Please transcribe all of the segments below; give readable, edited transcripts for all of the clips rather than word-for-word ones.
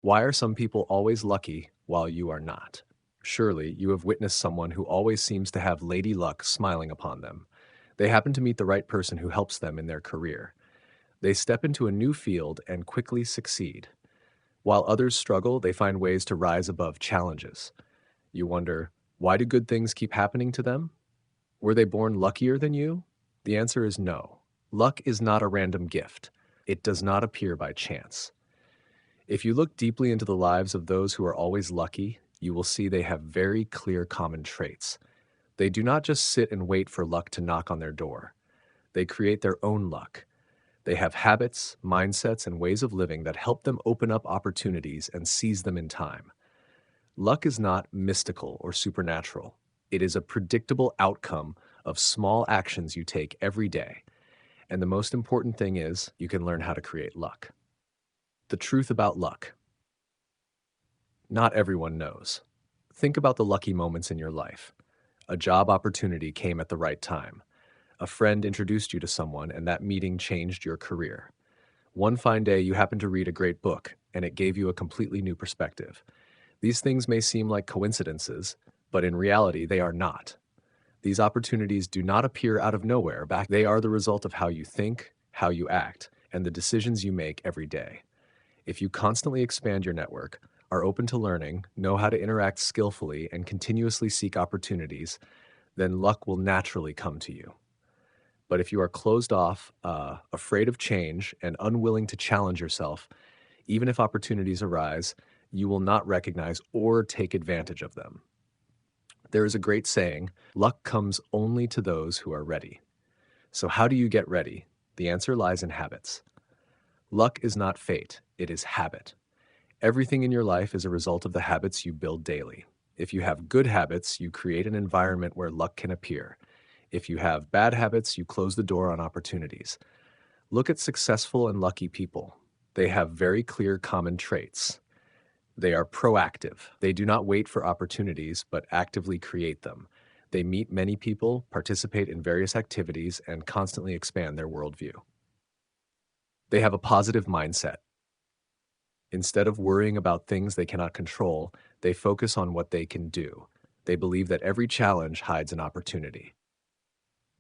Why are some people always lucky while you are not? Surely you have witnessed someone who always seems to have lady luck smiling upon them. They happen to meet the right person who helps them in their career. They step into a new field and quickly succeed. While others struggle, they find ways to rise above challenges. You wonder, why do good things keep happening to them? Were they born luckier than you? The answer is no. Luck is not a random gift. It does not appear by chance. If you look deeply into the lives of those who are always lucky, you will see they have very clear common traits. They do not just sit and wait for luck to knock on their door. They create their own luck. They have habits, mindsets, and ways of living that help them open up opportunities and seize them in time. Luck is not mystical or supernatural. It is a predictable outcome of small actions you take every day. And the most important thing is, you can learn how to create luck. The truth about luck. Not everyone knows. Think about the lucky moments in your life. A job opportunity came at the right time. A friend introduced you to someone, and that meeting changed your career. One fine day, you happened to read a great book, and it gave you a completely new perspective. These things may seem like coincidences, but in reality, they are not. These opportunities do not appear out of nowhere. They are the result of how you think, how you act, and the decisions you make every day. If you constantly expand your network, are open to learning, know how to interact skillfully, and continuously seek opportunities, then luck will naturally come to you. But if you are closed off, afraid of change, and unwilling to challenge yourself, even if opportunities arise, you will not recognize or take advantage of them. There is a great saying, luck comes only to those who are ready. So how do you get ready? The answer lies in habits. Luck is not fate, it is habit. Everything in your life is a result of the habits you build daily. If you have good habits, you create an environment where luck can appear. If you have bad habits, you close the door on opportunities. Look at successful and lucky people. They have very clear common traits. They are proactive. They do not wait for opportunities, but actively create them. They meet many people, participate in various activities, and constantly expand their worldview. They have a positive mindset. Instead of worrying about things they cannot control, they focus on what they can do. They believe that every challenge hides an opportunity.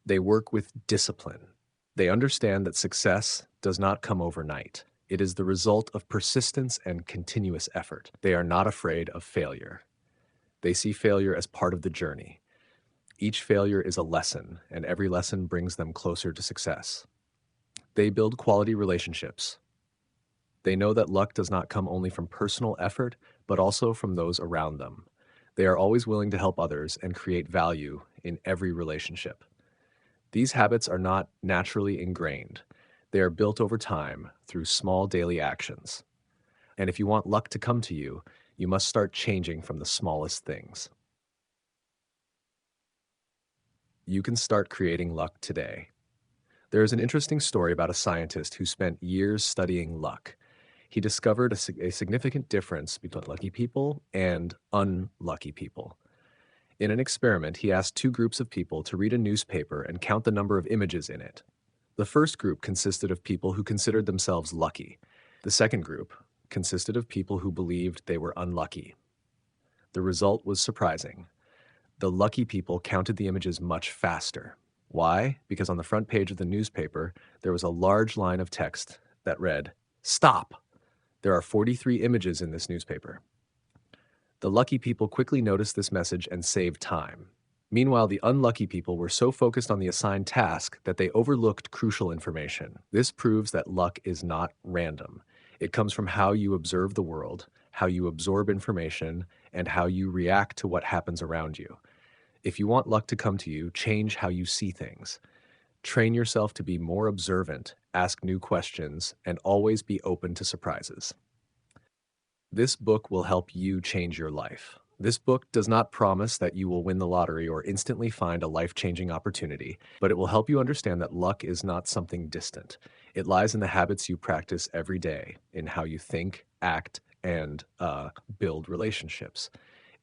They work with discipline. They understand that success does not come overnight. It is the result of persistence and continuous effort. They are not afraid of failure. They see failure as part of the journey. Each failure is a lesson, and every lesson brings them closer to success. They build quality relationships. They know that luck does not come only from personal effort, but also from those around them. They are always willing to help others and create value in every relationship. These habits are not naturally ingrained. They are built over time through small daily actions. And if you want luck to come to you, you must start changing from the smallest things. You can start creating luck today. There is an interesting story about a scientist who spent years studying luck. He discovered a significant difference between lucky people and unlucky people. In an experiment, he asked two groups of people to read a newspaper and count the number of images in it. The first group consisted of people who considered themselves lucky. The second group consisted of people who believed they were unlucky. The result was surprising. The lucky people counted the images much faster. Why? Because on the front page of the newspaper, there was a large line of text that read, "Stop! There are 43 images in this newspaper." The lucky people quickly noticed this message and saved time. Meanwhile, the unlucky people were so focused on the assigned task that they overlooked crucial information. This proves that luck is not random. It comes from how you observe the world, how you absorb information, and how you react to what happens around you. If you want luck to come to you, change how you see things. Train yourself to be more observant, ask new questions, and always be open to surprises. This book will help you change your life. This book does not promise that you will win the lottery or instantly find a life-changing opportunity, but it will help you understand that luck is not something distant. It lies in the habits you practice every day, in how you think, act, and build relationships.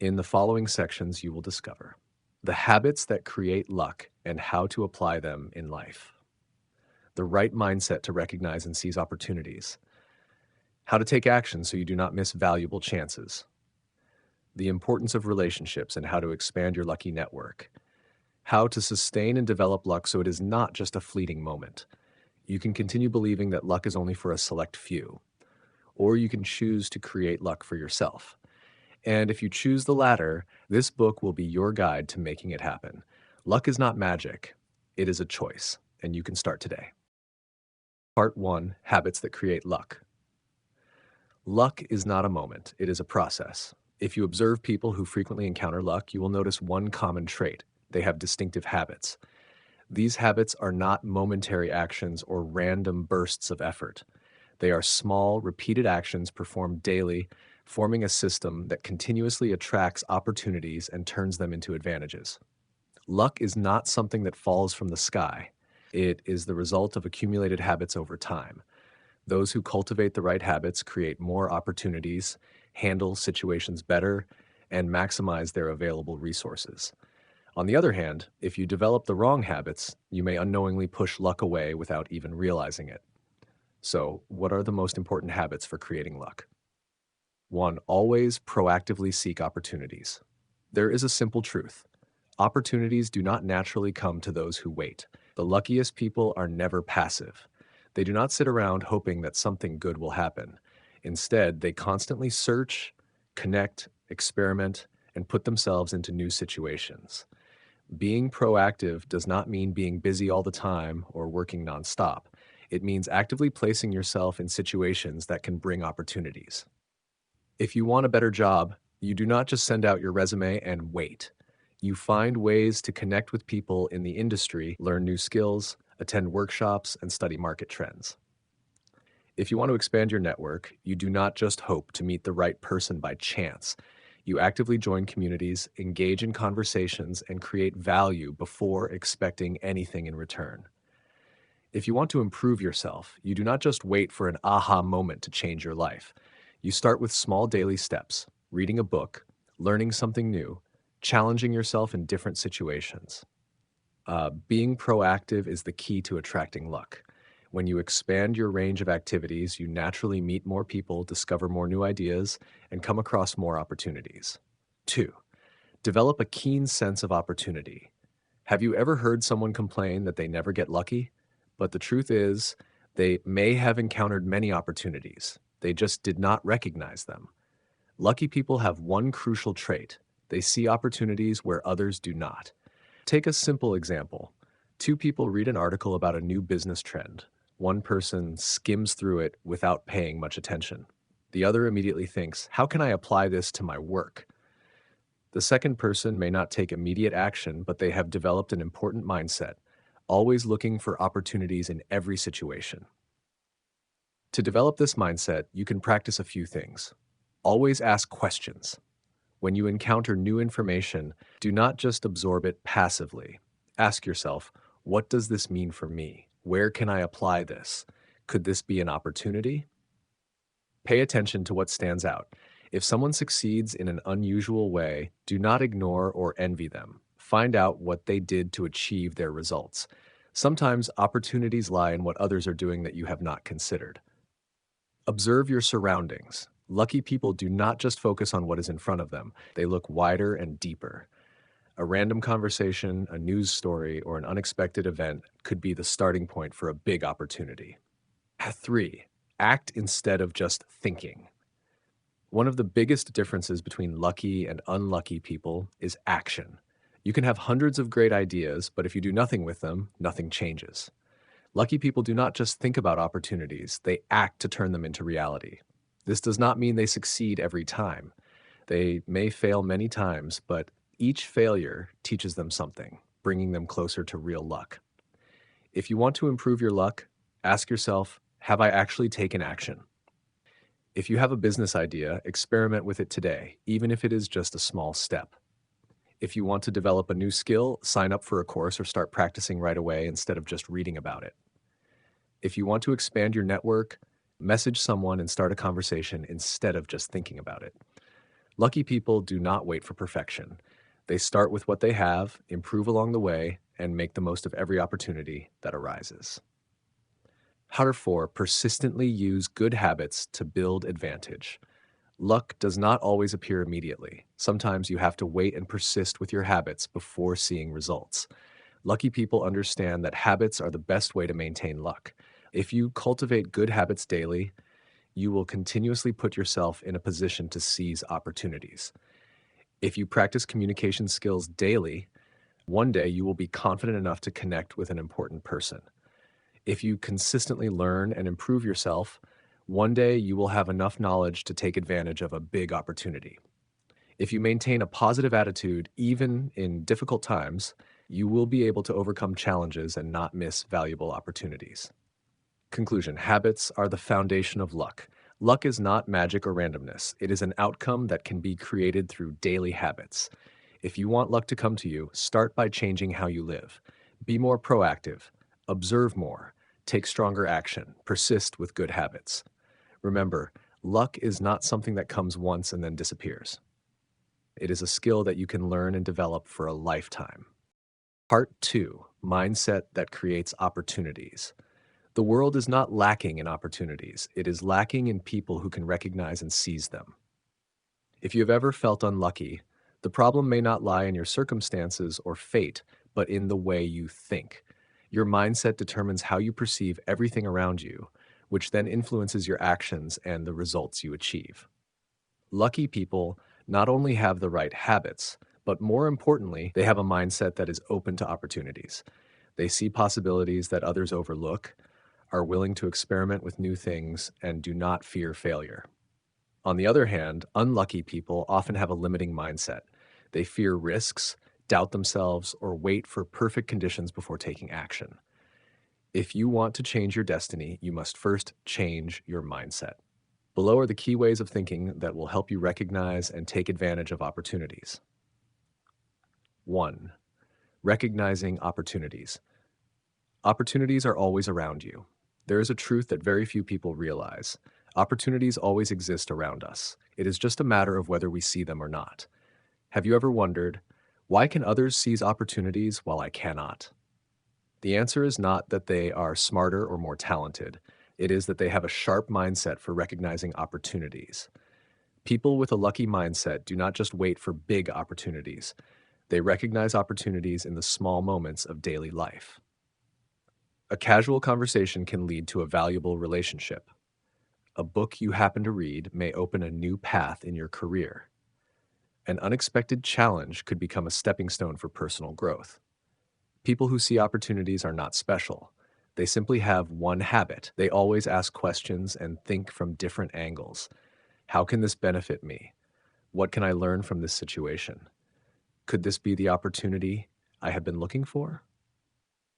In the following sections, you will discover the habits that create luck and how to apply them in life, the right mindset to recognize and seize opportunities, how to take action so you do not miss valuable chances, the importance of relationships and how to expand your lucky network, how to sustain and develop luck so it is not just a fleeting moment. You can continue believing that luck is only for a select few, or you can choose to create luck for yourself. And if you choose the latter, this book will be your guide to making it happen. Luck is not magic, it is a choice, and you can start today. Part 1: Habits that Create Luck. Luck is not a moment, it is a process. If you observe people who frequently encounter luck, you will notice one common trait: they have distinctive habits. These habits are not momentary actions or random bursts of effort. They are small, repeated actions performed daily, forming a system that continuously attracts opportunities and turns them into advantages. Luck is not something that falls from the sky. It is the result of accumulated habits over time. Those who cultivate the right habits create more opportunities, handle situations better, and maximize their available resources. On the other hand, if you develop the wrong habits, you may unknowingly push luck away without even realizing it. So, what are the most important habits for creating luck? 1. Always proactively seek opportunities. There is a simple truth: opportunities do not naturally come to those who wait. The luckiest people are never passive. They do not sit around hoping that something good will happen. Instead, they constantly search, connect, experiment, and put themselves into new situations. Being proactive does not mean being busy all the time or working nonstop. It means actively placing yourself in situations that can bring opportunities. If you want a better job, you do not just send out your resume and wait. You find ways to connect with people in the industry, learn new skills, attend workshops, and study market trends. If you want to expand your network, you do not just hope to meet the right person by chance. You actively join communities, engage in conversations, and create value before expecting anything in return. If you want to improve yourself, you do not just wait for an aha moment to change your life. You start with small daily steps: reading a book, learning something new, challenging yourself in different situations. Being proactive is the key to attracting luck. When you expand your range of activities, you naturally meet more people, discover more new ideas, and come across more opportunities. 2. Develop a keen sense of opportunity. Have you ever heard someone complain that they never get lucky? But the truth is, they may have encountered many opportunities. They just did not recognize them. Lucky people have one crucial trait: they see opportunities where others do not. Take a simple example. Two people read an article about a new business trend. One person skims through it without paying much attention. The other immediately thinks, how can I apply this to my work? The second person may not take immediate action, but they have developed an important mindset, always looking for opportunities in every situation. To develop this mindset, you can practice a few things. Always ask questions. When you encounter new information, do not just absorb it passively. Ask yourself, what does this mean for me? Where can I apply this? Could this be an opportunity? Pay attention to what stands out. If someone succeeds in an unusual way, do not ignore or envy them. Find out what they did to achieve their results. Sometimes opportunities lie in what others are doing that you have not considered. Observe your surroundings. Lucky people do not just focus on what is in front of them, they look wider and deeper. A random conversation, a news story, or an unexpected event could be the starting point for a big opportunity. 3. Act instead of just thinking. One of the biggest differences between lucky and unlucky people is action. You can have hundreds of great ideas, but if you do nothing with them, nothing changes. Lucky people do not just think about opportunities, they act to turn them into reality. This does not mean they succeed every time. They may fail many times, but each failure teaches them something, bringing them closer to real luck. If you want to improve your luck, ask yourself, have I actually taken action? If you have a business idea, experiment with it today, even if it is just a small step. If you want to develop a new skill, sign up for a course or start practicing right away instead of just reading about it. If you want to expand your network, message someone and start a conversation instead of just thinking about it. Lucky people do not wait for perfection. They start with what they have, improve along the way, and make the most of every opportunity that arises. How 4, persistently use good habits to build advantage. Luck does not always appear immediately. Sometimes you have to wait and persist with your habits before seeing results. Lucky people understand that habits are the best way to maintain luck. If you cultivate good habits daily, you will continuously put yourself in a position to seize opportunities. If you practice communication skills daily, one day you will be confident enough to connect with an important person. If you consistently learn and improve yourself, one day you will have enough knowledge to take advantage of a big opportunity. If you maintain a positive attitude, even in difficult times, you will be able to overcome challenges and not miss valuable opportunities. Conclusion: habits are the foundation of luck. Luck is not magic or randomness, it is an outcome that can be created through daily habits. If you want luck to come to you, start by changing how you live. Be more proactive, observe more, take stronger action, persist with good habits. Remember, luck is not something that comes once and then disappears. It is a skill that you can learn and develop for a lifetime. Part 2: Mindset that creates opportunities. The world is not lacking in opportunities, it is lacking in people who can recognize and seize them. If you have ever felt unlucky, the problem may not lie in your circumstances or fate, but in the way you think. Your mindset determines how you perceive everything around you, which then influences your actions and the results you achieve. Lucky people not only have the right habits, but more importantly, they have a mindset that is open to opportunities. They see possibilities that others overlook, are willing to experiment with new things, and do not fear failure. On the other hand, unlucky people often have a limiting mindset. They fear risks, doubt themselves, or wait for perfect conditions before taking action. If you want to change your destiny, you must first change your mindset. Below are the key ways of thinking that will help you recognize and take advantage of opportunities. 1. Recognizing opportunities. Opportunities are always around you. There is a truth that very few people realize. Opportunities always exist around us. It is just a matter of whether we see them or not. Have you ever wondered, why can others seize opportunities while I cannot? The answer is not that they are smarter or more talented. It is that they have a sharp mindset for recognizing opportunities. People with a lucky mindset do not just wait for big opportunities. They recognize opportunities in the small moments of daily life. A casual conversation can lead to a valuable relationship. A book you happen to read may open a new path in your career. An unexpected challenge could become a stepping stone for personal growth. People who see opportunities are not special. They simply have one habit. They always ask questions and think from different angles. How can this benefit me? What can I learn from this situation? Could this be the opportunity I have been looking for?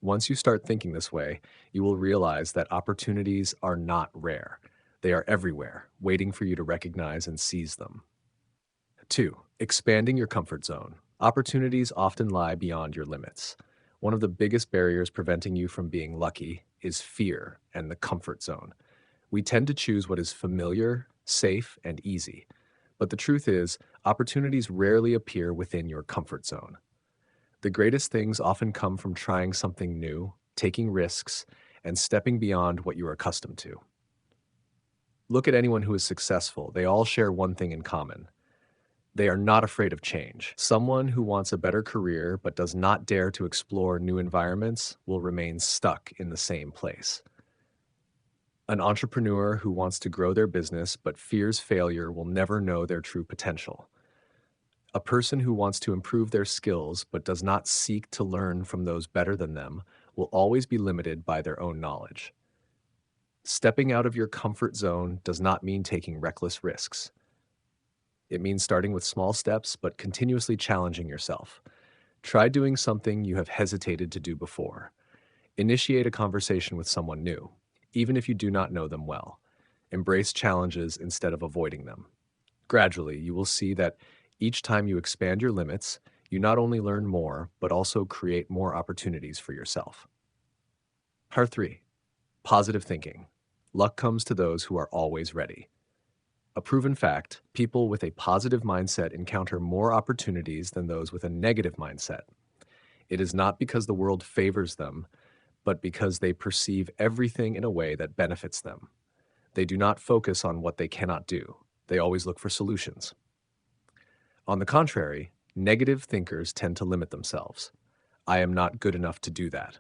Once you start thinking this way, you will realize that opportunities are not rare. They are everywhere, waiting for you to recognize and seize them. 2. Expanding your comfort zone. Opportunities often lie beyond your limits. One of the biggest barriers preventing you from being lucky is fear and the comfort zone. We tend to choose what is familiar, safe, and easy. But the truth is, opportunities rarely appear within your comfort zone. The greatest things often come from trying something new, taking risks, and stepping beyond what you are accustomed to. Look at anyone who is successful. They all share one thing in common. They are not afraid of change. Someone who wants a better career but does not dare to explore new environments will remain stuck in the same place. An entrepreneur who wants to grow their business but fears failure will never know their true potential. A person who wants to improve their skills but does not seek to learn from those better than them will always be limited by their own knowledge. Stepping out of your comfort zone does not mean taking reckless risks. It means starting with small steps but continuously challenging yourself. Try doing something you have hesitated to do before. Initiate a conversation with someone new, even if you do not know them well. Embrace challenges instead of avoiding them. Gradually, you will see that each time you expand your limits, you not only learn more, but also create more opportunities for yourself. Part 3. Positive thinking. Luck comes to those who are always ready. A proven fact, people with a positive mindset encounter more opportunities than those with a negative mindset. It is not because the world favors them, but because they perceive everything in a way that benefits them. They do not focus on what they cannot do. They always look for solutions. On the contrary, negative thinkers tend to limit themselves. I am not good enough to do that.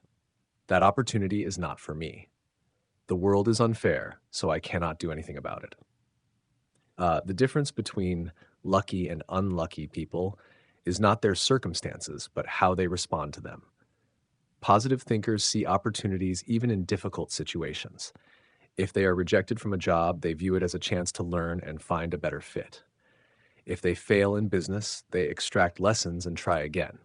That opportunity is not for me. The world is unfair, so I cannot do anything about it. The difference between lucky and unlucky people is not their circumstances, but how they respond to them. Positive thinkers see opportunities even in difficult situations. If they are rejected from a job, they view it as a chance to learn and find a better fit. If they fail in business, they extract lessons and try again.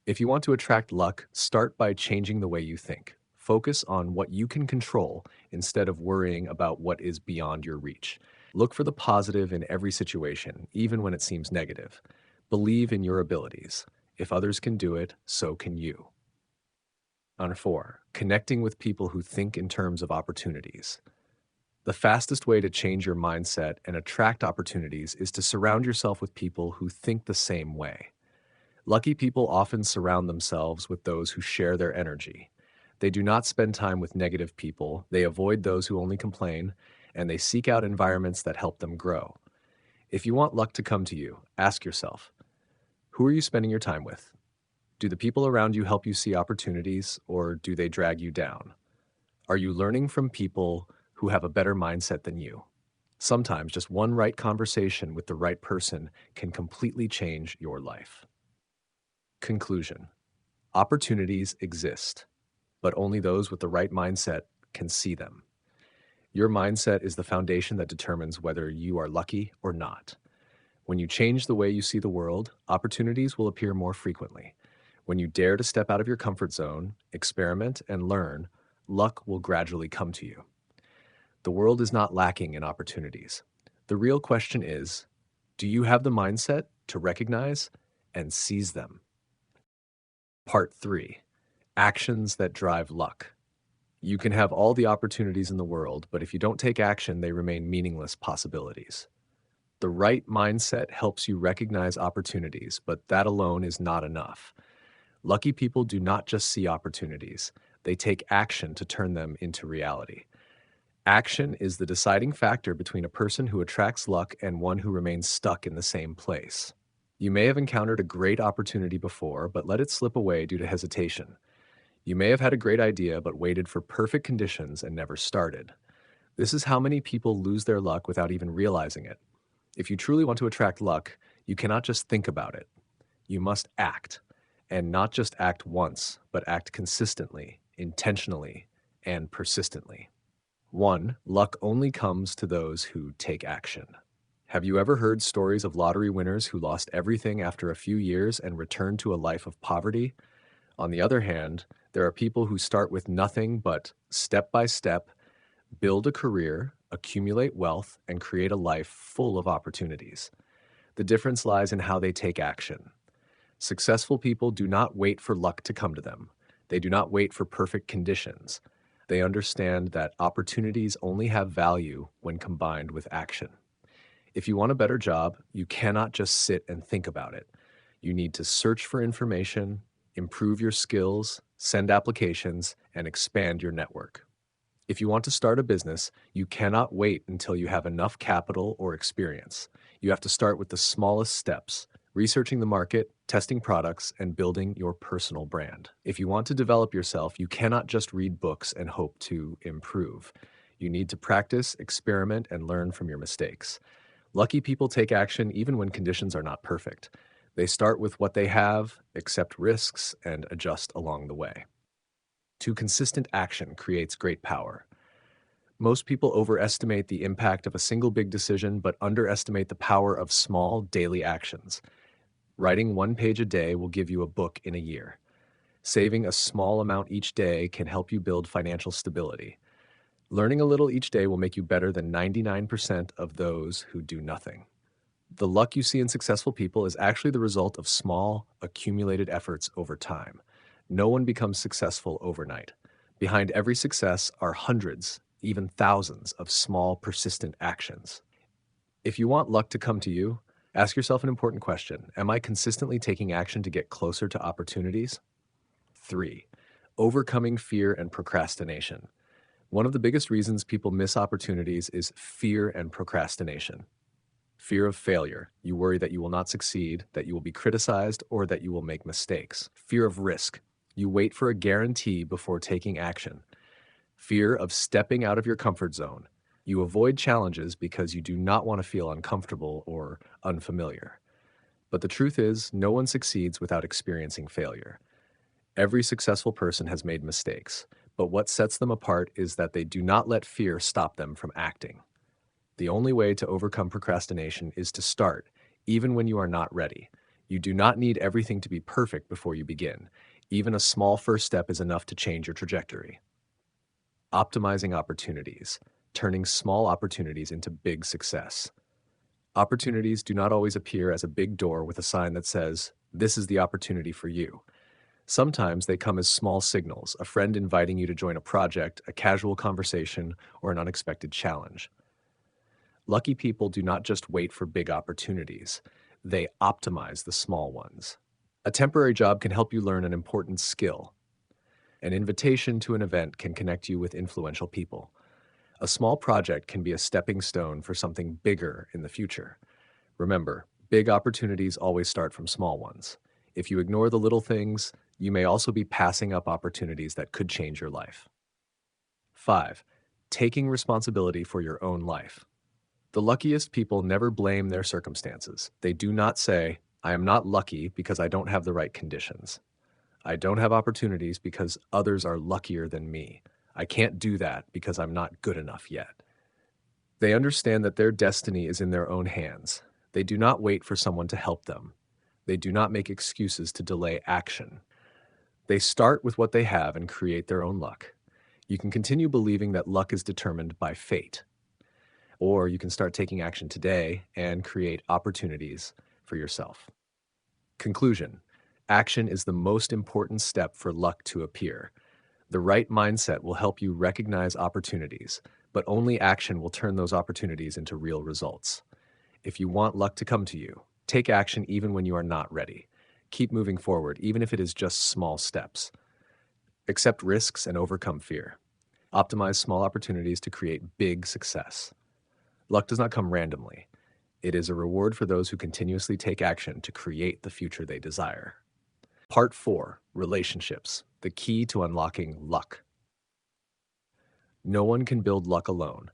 If you want to attract luck, start by changing the way you think. Focus on what you can control instead of worrying about what is beyond your reach. Look for the positive in every situation, even when it seems negative. Believe in your abilities. If others can do it, so can you. Number 4, connecting with people who think in terms of opportunities. The fastest way to change your mindset and attract opportunities is to surround yourself with people who think the same way. Lucky people often surround themselves with those who share their energy. They do not spend time with negative people, they avoid those who only complain, and they seek out environments that help them grow. If you want luck to come to you, ask yourself, who are you spending your time with? Do the people around you help you see opportunities, or do they drag you down? Are you learning from people who have a better mindset than you? Sometimes just one right conversation with the right person can completely change your life. Conclusion. Opportunities exist, but only those with the right mindset can see them. Your mindset is the foundation that determines whether you are lucky or not. When you change the way you see the world, opportunities will appear more frequently. When you dare to step out of your comfort zone, experiment, and learn, luck will gradually come to you. The world is not lacking in opportunities. The real question is, do you have the mindset to recognize and seize them? Part 3. Actions that drive luck. You can have all the opportunities in the world, but if you don't take action, they remain meaningless possibilities. The right mindset helps you recognize opportunities, but that alone is not enough. Lucky people do not just see opportunities, they take action to turn them into reality. Action is the deciding factor between a person who attracts luck and one who remains stuck in the same place. You may have encountered a great opportunity before, but let it slip away due to hesitation. You may have had a great idea, but waited for perfect conditions and never started. This is how many people lose their luck without even realizing it. If you truly want to attract luck, you cannot just think about it. You must act. And not just act once, but act consistently, intentionally, and persistently. 1. Luck only comes to those who take action. Have you ever heard stories of lottery winners who lost everything after a few years and returned to a life of poverty? On the other hand, there are people who start with nothing but, step by step, build a career, accumulate wealth, and create a life full of opportunities. The difference lies in how they take action. Successful people do not wait for luck to come to them. They do not wait for perfect conditions. They understand that opportunities only have value when combined with action. If you want a better job, you cannot just sit and think about it. You need to search for information, improve your skills, send applications, and expand your network. If you want to start a business, you cannot wait until you have enough capital or experience. You have to start with the smallest steps, researching the market, testing products, and building your personal brand. If you want to develop yourself, you cannot just read books and hope to improve. You need to practice, experiment, and learn from your mistakes. Lucky people take action even when conditions are not perfect. They start with what they have, accept risks, and adjust along the way. 2. Consistent action creates great power. Most people overestimate the impact of a single big decision, but underestimate the power of small daily actions. Writing 1 page a day will give you a book in a year. Saving a small amount each day can help you build financial stability. Learning a little each day will make you better than 99% of those who do nothing. The luck you see in successful people is actually the result of small, accumulated efforts over time. No one becomes successful overnight. Behind every success are hundreds, even thousands of small, persistent actions. If you want luck to come to you, ask yourself an important question. Am I consistently taking action to get closer to opportunities? 3. Overcoming fear and procrastination. One of the biggest reasons people miss opportunities is fear and procrastination. Fear of failure. You worry that you will not succeed, that you will be criticized, or that you will make mistakes. Fear of risk. You wait for a guarantee before taking action. Fear of stepping out of your comfort zone. You avoid challenges because you do not want to feel uncomfortable or unfamiliar. But the truth is, no one succeeds without experiencing failure. Every successful person has made mistakes, but what sets them apart is that they do not let fear stop them from acting. The only way to overcome procrastination is to start, even when you are not ready. You do not need everything to be perfect before you begin. Even a small first step is enough to change your trajectory. Optimizing opportunities, turning small opportunities into big success. Opportunities do not always appear as a big door with a sign that says, "This is the opportunity for you." Sometimes they come as small signals, a friend inviting you to join a project, a casual conversation, or an unexpected challenge. Lucky people do not just wait for big opportunities, they optimize the small ones. A temporary job can help you learn an important skill. An invitation to an event can connect you with influential people. A small project can be a stepping stone for something bigger in the future. Remember, big opportunities always start from small ones. If you ignore the little things, you may also be passing up opportunities that could change your life. 5. Taking responsibility for your own life. The luckiest people never blame their circumstances. They do not say, "I am not lucky because I don't have the right conditions. I don't have opportunities because others are luckier than me. I can't do that because I'm not good enough yet." They understand that their destiny is in their own hands. They do not wait for someone to help them. They do not make excuses to delay action. They start with what they have and create their own luck. You can continue believing that luck is determined by fate, or you can start taking action today and create opportunities for yourself. Conclusion: action is the most important step for luck to appear. The right mindset will help you recognize opportunities, but only action will turn those opportunities into real results. If you want luck to come to you, take action even when you are not ready. Keep moving forward, even if it is just small steps. Accept risks and overcome fear. Optimize small opportunities to create big success. Luck does not come randomly. It is a reward for those who continuously take action to create the future they desire. Part 4: Relationships, the key to unlocking luck. No one can build luck alone.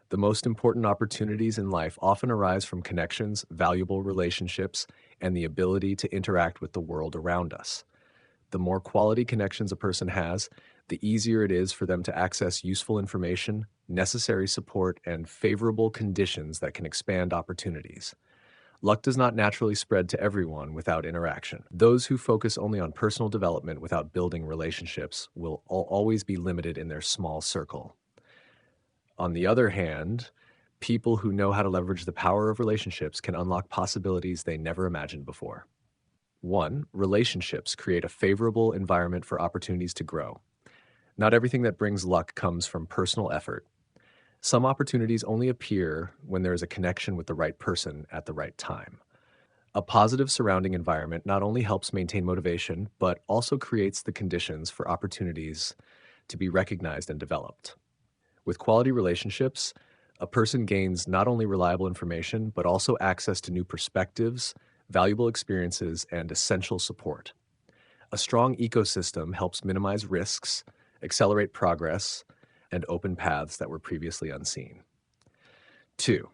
The most important opportunities in life often arise from connections, valuable relationships, and the ability to interact with the world around us. The more quality connections a person has, the easier it is for them to access useful information, necessary support, and favorable conditions that can expand opportunities. Luck does not naturally spread to everyone without interaction. Those who focus only on personal development without building relationships will always be limited in their small circle. On the other hand, people who know how to leverage the power of relationships can unlock possibilities they never imagined before. 1. Relationships create a favorable environment for opportunities to grow. Not everything that brings luck comes from personal effort. Some opportunities only appear when there is a connection with the right person at the right time. A positive surrounding environment not only helps maintain motivation, but also creates the conditions for opportunities to be recognized and developed. With quality relationships, a person gains not only reliable information, but also access to new perspectives, valuable experiences, and essential support. A strong ecosystem helps minimize risks, accelerate progress, and open paths that were previously unseen. 2.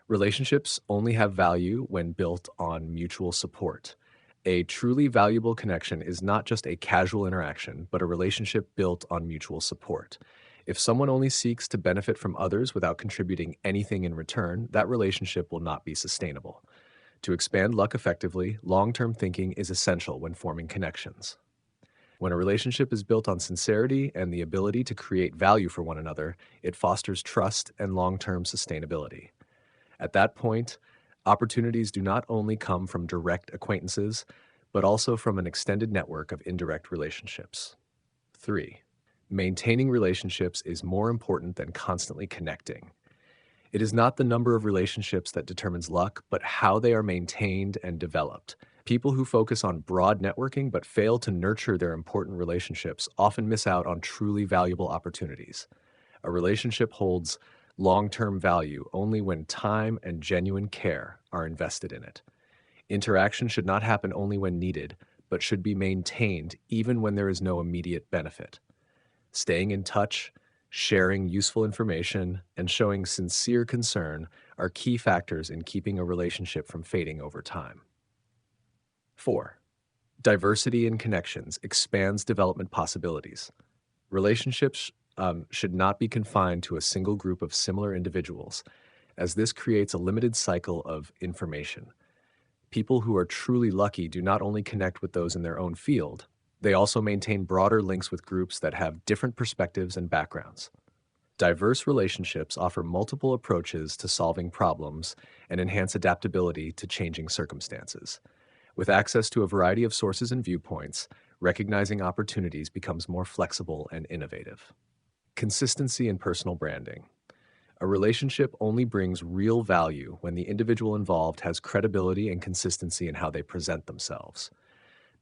Relationships only have value when built on mutual support. A truly valuable connection is not just a casual interaction, but a relationship built on mutual support. If someone only seeks to benefit from others without contributing anything in return, that relationship will not be sustainable. To expand luck effectively, long-term thinking is essential when forming connections. When a relationship is built on sincerity and the ability to create value for one another, it fosters trust and long-term sustainability. At that point, opportunities do not only come from direct acquaintances, but also from an extended network of indirect relationships. 3. Maintaining relationships is more important than constantly connecting. It is not the number of relationships that determines luck, but how they are maintained and developed. People who focus on broad networking but fail to nurture their important relationships often miss out on truly valuable opportunities. A relationship holds long term value only when time and genuine care are invested in it. Interaction should not happen only when needed, but should be maintained even when there is no immediate benefit. Staying in touch, sharing useful information, and showing sincere concern are key factors in keeping a relationship from fading over time. 4. Diversity in connections expands development possibilities. Relationships should not be confined to a single group of similar individuals, as this creates a limited cycle of information. People who are truly lucky do not only connect with those in their own field, they also maintain broader links with groups that have different perspectives and backgrounds. Diverse relationships offer multiple approaches to solving problems and enhance adaptability to changing circumstances. With access to a variety of sources and viewpoints, recognizing opportunities becomes more flexible and innovative. Consistency in personal branding. A relationship only brings real value when the individual involved has credibility and consistency in how they present themselves.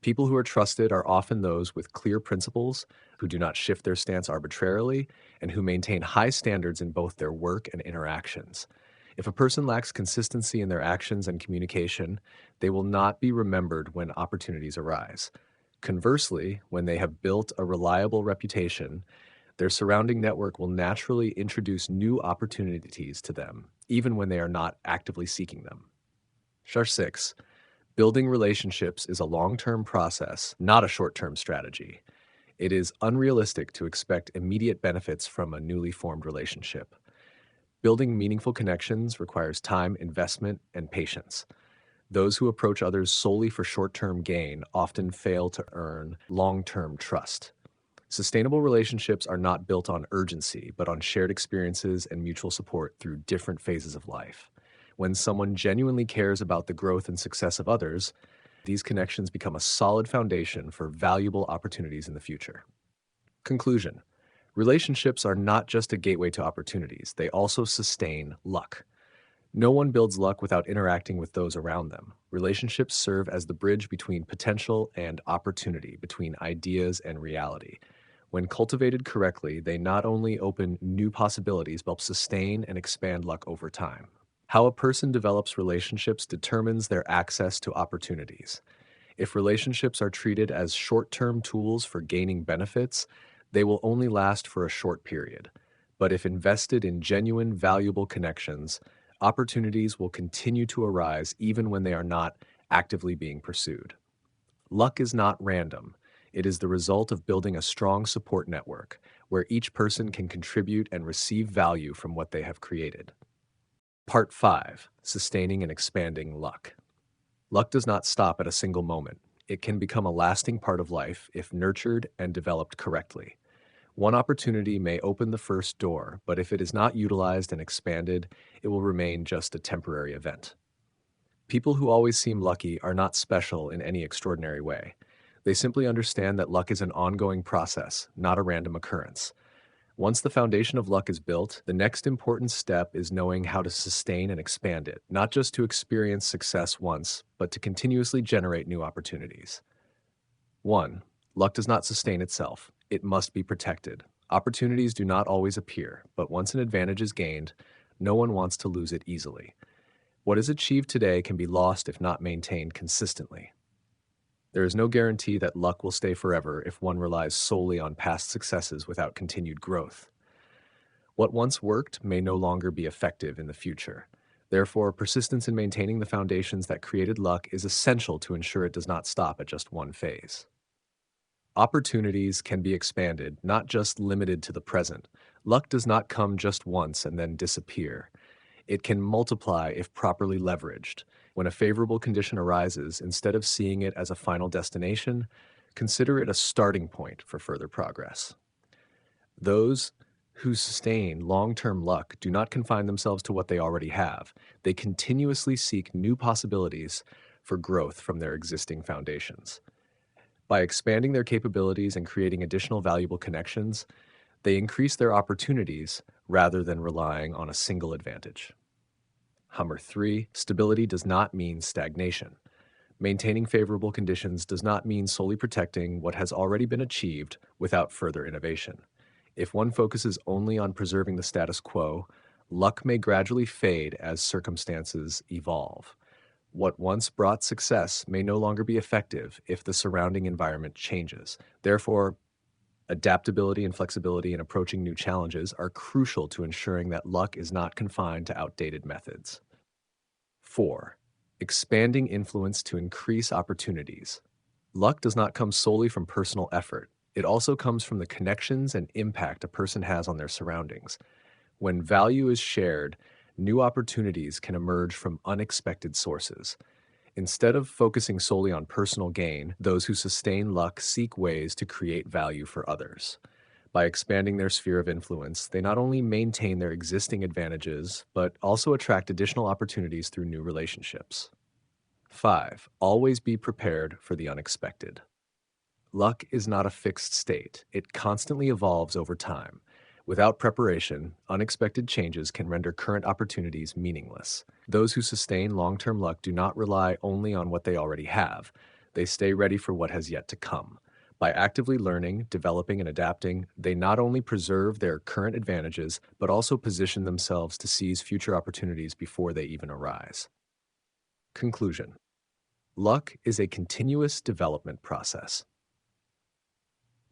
People who are trusted are often those with clear principles, who do not shift their stance arbitrarily, and who maintain high standards in both their work and interactions. If a person lacks consistency in their actions and communication, they will not be remembered when opportunities arise. Conversely, when they have built a reliable reputation, their surrounding network will naturally introduce new opportunities to them, even when they are not actively seeking them. 6. Building relationships is a long-term process, not a short-term strategy. It is unrealistic to expect immediate benefits from a newly formed relationship. Building meaningful connections requires time, investment, and patience. Those who approach others solely for short-term gain often fail to earn long-term trust. Sustainable relationships are not built on urgency, but on shared experiences and mutual support through different phases of life. When someone genuinely cares about the growth and success of others, these connections become a solid foundation for valuable opportunities in the future. Conclusion. Relationships are not just a gateway to opportunities, they also sustain luck. No one builds luck without interacting with those around them. Relationships serve as the bridge between potential and opportunity, between ideas and reality. When cultivated correctly, they not only open new possibilities, but sustain and expand luck over time. How a person develops relationships determines their access to opportunities. If relationships are treated as short-term tools for gaining benefits, they will only last for a short period. But if invested in genuine, valuable connections, opportunities will continue to arise even when they are not actively being pursued. Luck is not random. It is the result of building a strong support network where each person can contribute and receive value from what they have created. Part 5. Sustaining and expanding luck. Luck does not stop at a single moment. It can become a lasting part of life if nurtured and developed correctly. One opportunity may open the first door, but if it is not utilized and expanded, it will remain just a temporary event. People who always seem lucky are not special in any extraordinary way. They simply understand that luck is an ongoing process, not a random occurrence. Once the foundation of luck is built, the next important step is knowing how to sustain and expand it, not just to experience success once, but to continuously generate new opportunities. 1. Luck does not sustain itself. It must be protected. Opportunities do not always appear, but once an advantage is gained, no one wants to lose it easily. What is achieved today can be lost if not maintained consistently. There is no guarantee that luck will stay forever if one relies solely on past successes without continued growth. What once worked may no longer be effective in the future. Therefore, persistence in maintaining the foundations that created luck is essential to ensure it does not stop at just one phase. Opportunities can be expanded, not just limited to the present. Luck does not come just once and then disappear. It can multiply if properly leveraged. When a favorable condition arises, instead of seeing it as a final destination, consider it a starting point for further progress. Those who sustain long-term luck do not confine themselves to what they already have. They continuously seek new possibilities for growth from their existing foundations. By expanding their capabilities and creating additional valuable connections, they increase their opportunities rather than relying on a single advantage. 3. Stability does not mean stagnation. Maintaining favorable conditions does not mean solely protecting what has already been achieved without further innovation. If one focuses only on preserving the status quo, luck may gradually fade as circumstances evolve. What once brought success may no longer be effective if the surrounding environment changes. Therefore, adaptability and flexibility in approaching new challenges are crucial to ensuring that luck is not confined to outdated methods. 4. Expanding influence to increase opportunities. Luck does not come solely from personal effort. It also comes from the connections and impact a person has on their surroundings. When value is shared, new opportunities can emerge from unexpected sources. Instead of focusing solely on personal gain, those who sustain luck seek ways to create value for others. By expanding their sphere of influence, they not only maintain their existing advantages, but also attract additional opportunities through new relationships. 5. Always be prepared for the unexpected. Luck is not a fixed state, it constantly evolves over time. Without preparation, unexpected changes can render current opportunities meaningless. Those who sustain long term luck do not rely only on what they already have, they stay ready for what has yet to come. By actively learning, developing, and adapting, they not only preserve their current advantages, but also position themselves to seize future opportunities before they even arise. Conclusion. Luck is a continuous development process.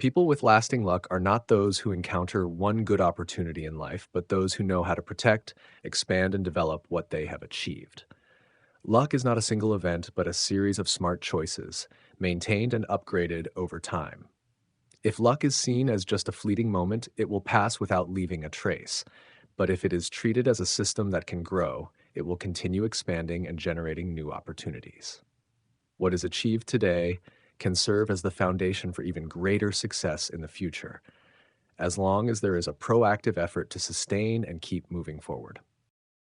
People with lasting luck are not those who encounter one good opportunity in life, but those who know how to protect, expand, and develop what they have achieved. Luck is not a single event, but a series of smart choices, maintained and upgraded over time. If luck is seen as just a fleeting moment, it will pass without leaving a trace. But if it is treated as a system that can grow, it will continue expanding and generating new opportunities. What is achieved today can serve as the foundation for even greater success in the future, as long as there is a proactive effort to sustain and keep moving forward.